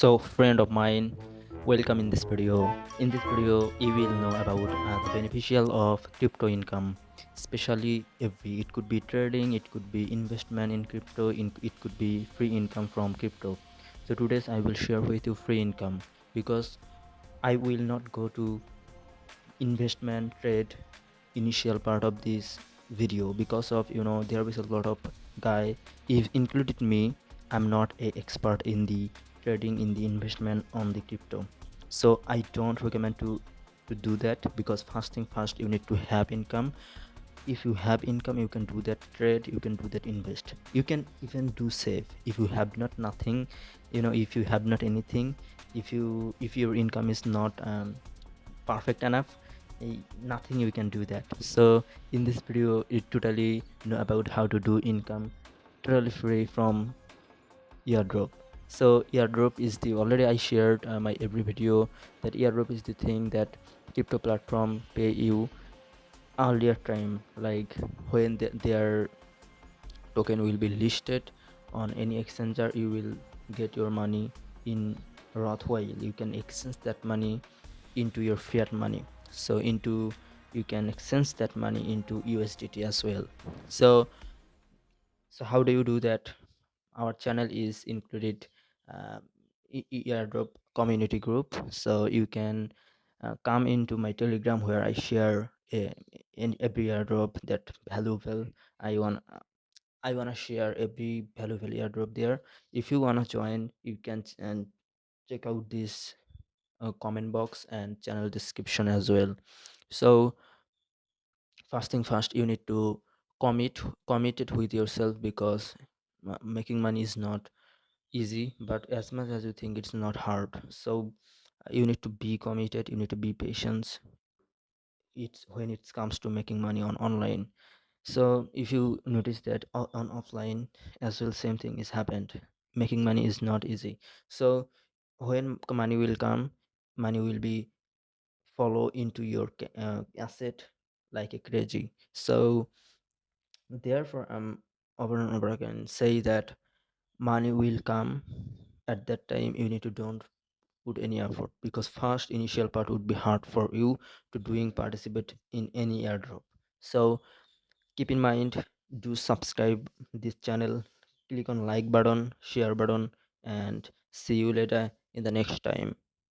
So, friend of mine, welcome in this video. In this video, you will know about the beneficial of crypto income, especially it could be trading, it could be investment in crypto, it could be free income from crypto. So today's I will share with you free income because I will not go to investment trade initial part of this video because of there is a lot of guy, if included me, I'm not a expert in the trading in the investment on the crypto. So I don't recommend to do that because first thing first, you need to have income. If you have income, you can do that trade, you can do that invest, you can even do save. If you have not nothing, if you have not anything, if your income is not perfect enough, nothing you can do that. So in this video, you totally know about how to do income totally free from Airdrop. So Airdrop is the, already I shared my every video, that Airdrop is the thing that crypto platform pay you earlier time, like when their token will be listed on any exchanger, you will get your money in Rothwhile. You can exchange that money into your fiat money. So into, you can exchange that money into USDT as well. So how do you do that? Our channel is included uh, Airdrop community group, so you can come into my Telegram where I share in every airdrop that valuable. I want to share every valuable airdrop there. If you want to join, you can and check out this comment box and channel description as well. So first thing first, you need to commit it with yourself, because making money is not easy, but as much as you think, it's not hard. So you need to be committed, you need to be patient. It's when it comes to making money on online. So if you notice that on offline as well, same thing is happened. Making money is not easy. So when money will come, money will be follow into your asset like a crazy. So therefore, over and over again say that money will come. At that time, you need to don't put any effort, because first initial part would be hard for you to doing participate in any airdrop. So keep in mind, do subscribe this channel, click on like button, share button, and see you later in the next time.